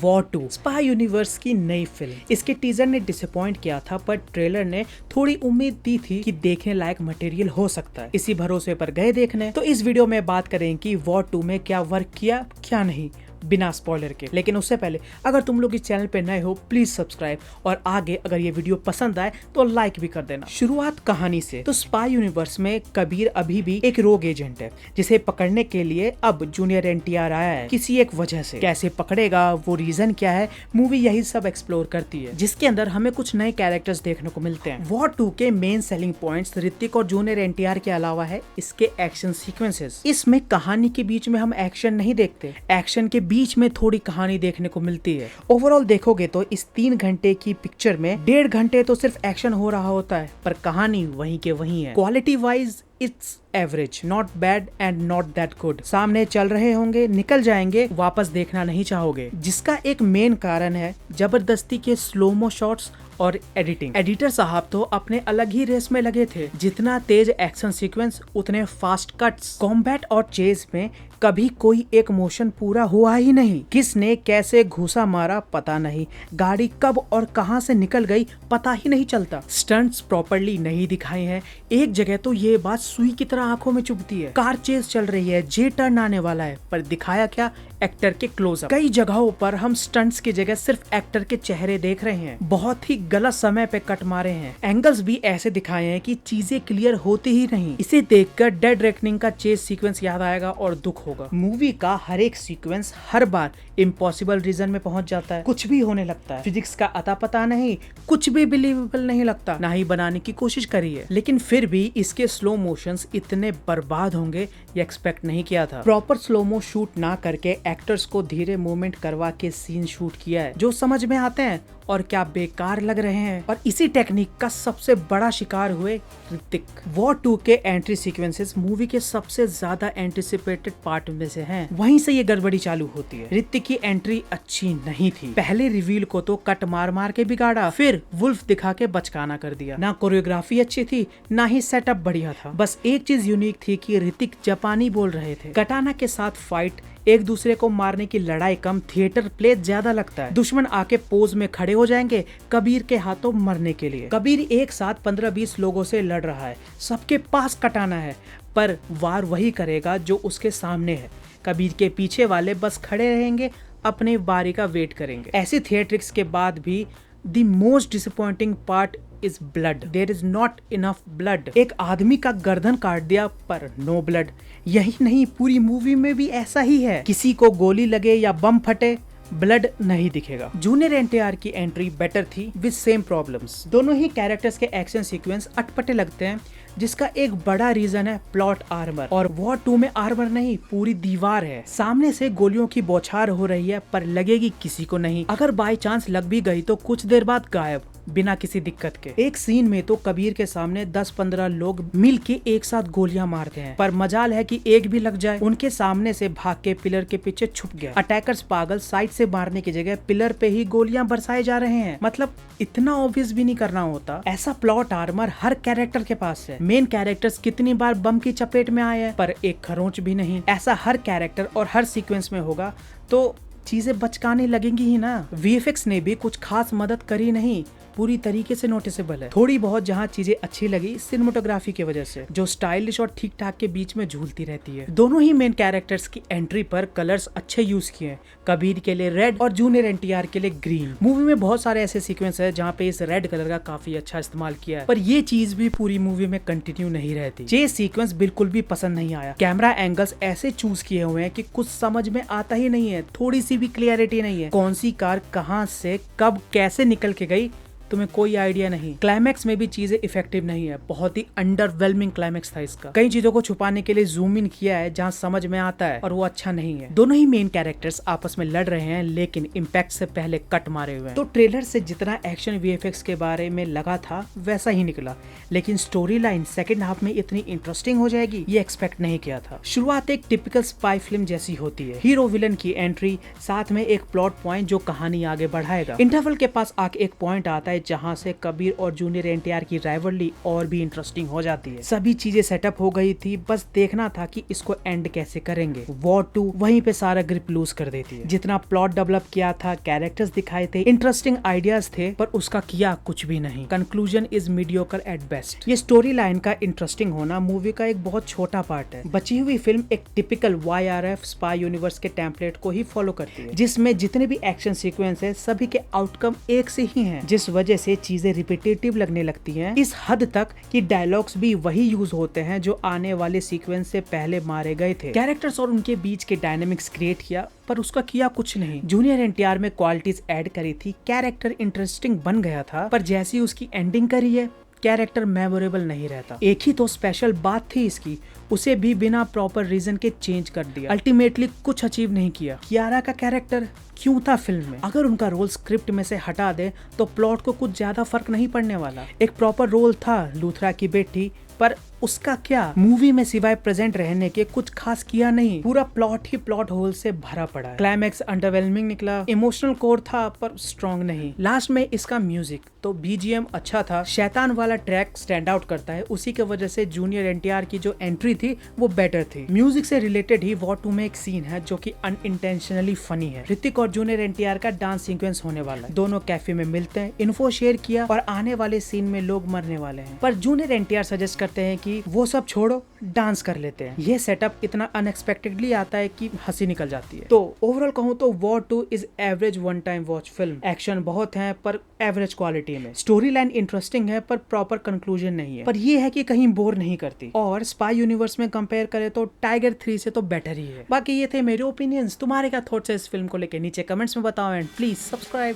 War 2 spy universe की नई film. इसके टीजर ने डिसअपॉइंट किया था, पर ट्रेलर ने थोड़ी उम्मीद दी थी कि देखने लायक मटेरियल हो सकता है। इसी भरोसे पर गए देखने। तो इस वीडियो में बात करें कि वॉर 2 में क्या वर्क किया क्या नहीं, बिना स्पॉइलर के। लेकिन उससे पहले अगर तुम लोग इस चैनल पे नए हो प्लीज सब्सक्राइब, और आगे अगर ये वीडियो पसंद आए तो लाइक भी कर देना। शुरुआत कहानी से। तो स्पाई यूनिवर्स में कबीर अभी भी एक रोग एजेंट है, जिसे पकड़ने के लिए अब जूनियर एनटीआर आया है किसी एक वजह से। कैसे पकड़ेगा, वो रीजन क्या है, मूवी यही सब एक्सप्लोर करती है, जिसके अंदर हमें कुछ नए कैरेक्टर्स देखने को मिलते हैं। वॉर 2 के मेन सेलिंग पॉइंट्स ऋतिक और जूनियर एनटीआर के अलावा है इसके एक्शन सीक्वेंसेस। इसमें कहानी के बीच में हम एक्शन नहीं देखते, एक्शन के बीच में थोड़ी कहानी देखने को मिलती है। ओवरऑल देखोगे तो इस 3 घंटे की पिक्चर में 1.5 घंटे तो सिर्फ एक्शन हो रहा होता है, पर कहानी वहीं के वहीं है। Quality wise it's average, not bad and not that good. सामने चल रहे होंगे, निकल जाएंगे, वापस देखना नहीं चाहोगे। जिसका एक मेन कारण है जबरदस्ती के स्लोमो शॉट्स और एडिटिंग। एडिटर साहब तो अपने अलग ही रेस में लगे थे। जितना तेज एक्शन सीक्वेंस उतने फास्ट कट्स। कॉम्बैट और चेज में कभी कोई एक मोशन पूरा हुआ ही नहीं। किसने कैसे घुसा मारा पता नहीं, गाड़ी कब और कहां से निकल गई पता ही नहीं चलता। स्टंट्स प्रॉपर्ली नहीं दिखाए हैं। एक जगह तो ये बात सुई की तरह आंखों में चुभती है। कार चेज चल रही है, जे टर्न आने वाला है, पर दिखाया क्या, एक्टर के क्लोजअप। कई जगहों पर हम स्टंट्स की जगह सिर्फ एक्टर के चेहरे देख रहे हैं। बहुत ही गलत समय पे कट मारे हैं। एंगल्स भी ऐसे दिखाए हैं कि चीजें क्लियर होती ही नहीं। इसे देखकर डेड रेकनिंग का चेज सीक्वेंस याद आएगा और दुख होगा। मूवी का हर एक सीक्वेंस हर बार इम्पॉसिबल रीजन में पहुंच जाता है। कुछ भी होने लगता है, फिजिक्स का अता पता नहीं, कुछ भी बिलीवेबल नहीं लगता, ना ही बनाने की कोशिश करी है। लेकिन फिर भी इसके स्लो मोशंस इतने बर्बाद होंगे ये एक्सपेक्ट नहीं किया था। प्रॉपर स्लोमो शूट ना करके एक्टर्स को धीरे मूवमेंट करवा के सीन शूट किया है, जो समझ में आते हैं और क्या बेकार लग रहे हैं। और इसी टेक्निक का सबसे बड़ा शिकार हुए ऋतिक। वॉर 2 के एंट्री सीक्वेंसेस मूवी के सबसे ज्यादा एंटिसिपेटेड पार्ट में से हैं। वहीं से ये गड़बड़ी चालू होती है। ऋतिक की एंट्री अच्छी नहीं थी। पहले रिवील को तो कट मार मार के बिगाड़ा, फिर वुल्फ दिखा के बचकाना कर दिया। ना कोरियोग्राफी अच्छी थी, ना ही सेटअप बढ़िया था। बस एक चीज यूनिक थी कि ऋतिक जापानी बोल रहे थे। कटाना के साथ फाइट, एक दूसरे को मारने की लड़ाई कम, थिएटर प्ले ज्यादा लगता है। दुश्मन आके पोज में खड़े हो जाएंगे कबीर के हाथों मरने के लिए। कबीर एक साथ 15-20 लोगों से लड़ रहा है, सबके पास कटाना है, पर वार वही करेगा जो उसके सामने है। कबीर के पीछे वाले बस खड़े रहेंगे, अपने बारी का वेट करेंगे। ऐसे थिएट्रिक्स के बाद भी the most disappointing part is blood. There is not enough blood. एक आदमी का गर्दन काट दिया पर नो ब्लड। यही नहीं, पूरी मूवी में भी ऐसा ही है। किसी को गोली लगे या बम फटे, ब्लड नहीं दिखेगा। जूनियर एनटीआर की एंट्री बेटर थी विद सेम प्रॉब्लम्स। दोनों ही कैरेक्टर्स के एक्शन सीक्वेंस अटपटे लगते हैं, जिसका एक बड़ा रीजन है प्लॉट आर्मर। और वॉर 2 में आर्मर नहीं, पूरी दीवार है। सामने से गोलियों की बौछार हो रही है, पर लगेगी किसी को नहीं। अगर बाय चांस लग भी गई तो कुछ देर बाद गायब, बिना किसी दिक्कत के। एक सीन में तो कबीर के सामने 10-15 लोग मिल के एक साथ गोलियां मारते हैं, पर मजाल है कि एक भी लग जाए। उनके सामने से भाग के पिलर के पीछे छुप गया। अटैकर्स पागल, साइड से मारने की जगह पिलर पे ही गोलियां बरसाए जा रहे हैं। मतलब इतना ऑब्वियस भी नहीं करना होता। ऐसा प्लॉट आर्मर हर कैरेक्टर के पास है। मेन कैरेक्टर्स कितनी बार बम की चपेट में आए हैं, पर एक खरोंच भी नहीं। ऐसा हर कैरेक्टर और हर सीक्वेंस में होगा तो चीजें बचकाने लगेंगी ही ना। वीएफएक्स ने भी कुछ खास मदद करी नहीं, पूरी तरीके से नोटिसेबल है। थोड़ी बहुत जहाँ चीजें अच्छी लगी सिनेमेटोग्राफी की वजह से, जो स्टाइलिश और ठीक ठाक के बीच में झूलती रहती है। दोनों ही मेन कैरेक्टर्स की एंट्री पर कलर्स अच्छे यूज किए हैं। कबीर के लिए रेड और जूनियर एनटीआर के लिए ग्रीन। मूवी में बहुत सारे ऐसे सीक्वेंस है जहाँ पे इस रेड कलर का काफी अच्छा इस्तेमाल किया है, पर ये चीज भी पूरी मूवी में कंटिन्यू नहीं रहती। ये सीक्वेंस बिल्कुल भी पसंद नहीं आया। कैमरा एंगल्स ऐसे चूज किए हुए हैं कि कुछ समझ में आता ही नहीं है। थोड़ी सी भी क्लियरिटी नहीं है। कौन सी कार कहाँ से कब कैसे निकल के गई तुम्हें कोई आइडिया नहीं। क्लाइमैक्स में भी चीजें इफेक्टिव नहीं है। बहुत ही अंडरवेलमिंग क्लाइमैक्स था इसका। कई चीजों को छुपाने के लिए जूम इन किया है जहां समझ में आता है, और वो अच्छा नहीं है। दोनों ही मेन कैरेक्टर्स आपस में लड़ रहे हैं, लेकिन इम्पैक्ट से पहले कट मारे हुए हैं। तो ट्रेलर से जितना एक्शन वीएफएक्स के बारे में लगा था वैसा ही निकला, लेकिन स्टोरी लाइन सेकेंड हाफ में इतनी इंटरेस्टिंग हो जाएगी ये एक्सपेक्ट नहीं किया था। शुरुआत एक टिपिकल स्पाई फिल्म जैसी होती है। हीरो विलन की एंट्री, साथ में एक प्लॉट पॉइंट जो कहानी आगे बढ़ाएगा। इंटरवल के पास आके एक पॉइंट आता है है जहाँ से कबीर और जूनियर एनटीआर की राइवलरी और भी इंटरेस्टिंग हो जाती है। सभी चीजें सेटअप हो गई थी, बस देखना था कि इसको एंड कैसे करेंगे। वॉर 2 वहीं पे सारा ग्रिप लूज कर देती है। जितना प्लॉट डेवलप किया था, कैरेक्टर्स दिखाए थे, इंटरेस्टिंग आइडियाज थे, पर उसका किया कुछ भी नहीं। Conclusion is mediocre at best. ये स्टोरी लाइन का इंटरेस्टिंग होना मूवी का एक बहुत छोटा पार्ट है। बची हुई फिल्म एक टिपिकल YRF स्पाई यूनिवर्स के टेम्पलेट को ही फॉलो करती है, जिसमें जितने भी एक्शन सीक्वेंस है सभी के आउटकम एक से ही हैं, जिस वजह से चीजें रिपीटेटिव लगने लगती हैं, इस हद तक कि डायलॉग्स भी वही यूज होते हैं जो आने वाले सीक्वेंस से पहले मारे गए थे। कैरेक्टर्स और उनके बीच के डायनेमिक्स क्रिएट किया, पर उसका किया कुछ नहीं। जूनियर एनटीआर में क्वालिटीज ऐड करी थी, कैरेक्टर इंटरेस्टिंग बन गया था, पर जैसी उसकी एंडिंग करी है कैरेक्टर मेमोरेबल नहीं रहता। एक ही तो स्पेशल बात थी इसकी, उसे भी बिना प्रॉपर रीजन के चेंज कर दिया। अल्टीमेटली कुछ अचीव नहीं किया। कियारा का कैरेक्टर क्यों था फिल्म में? अगर उनका रोल स्क्रिप्ट में से हटा दे तो प्लॉट को कुछ ज्यादा फर्क नहीं पड़ने वाला। एक प्रॉपर रोल था लूथरा की बेटी, पर उसका क्या? मूवी में सिवाय प्रेजेंट रहने के कुछ खास किया नहीं। पूरा प्लॉट ही प्लॉट होल से भरा पड़ा है। क्लाइमैक्स अंडरवेलमिंग निकला, इमोशनल कोर था पर स्ट्रॉन्ग नहीं। लास्ट में इसका म्यूजिक तो BGM अच्छा था, शैतान वाला ट्रैक स्टैंड आउट करता है, उसी की वजह से जूनियर एनटीआर की जो एंट्री थी वो बेटर थी। म्यूजिक से रिलेटेड ही वॉर 2 में एक सीन है जो कि अनइंटेंशनली फनी है। ऋतिक और जूनियर एनटीआर का डांस सीक्वेंस होने वाला है। दोनों कैफे में मिलते हैं, इन्फो शेयर किया और आने वाले सीन में लोग मरने वाले हैं, पर जूनियर एनटीआर सजेस्ट करते हैं कि वो सब छोड़ो, डांस कर लेते हैं। ये सेटअप इतना अनएक्सपेक्टेडली आता है कि हंसी निकल जाती है। तो ओवरऑल कहूँ तो war 2 is average one time watch film. Action बहुत है पर एवरेज क्वालिटी में। स्टोरी लाइन इंटरेस्टिंग है पर प्रॉपर कंक्लूजन नहीं है, पर ये है कि कहीं बोर नहीं करती। और स्पाई यूनिवर्स में कंपेयर करें तो टाइगर 3 से तो बेटर ही है। बाकी ये थे मेरे ओपिनियंस। तुम्हारे क्या थॉट्स है इस फिल्म को लेकर नीचे कमेंट्स में बताओ, एंड प्लीज सब्सक्राइब।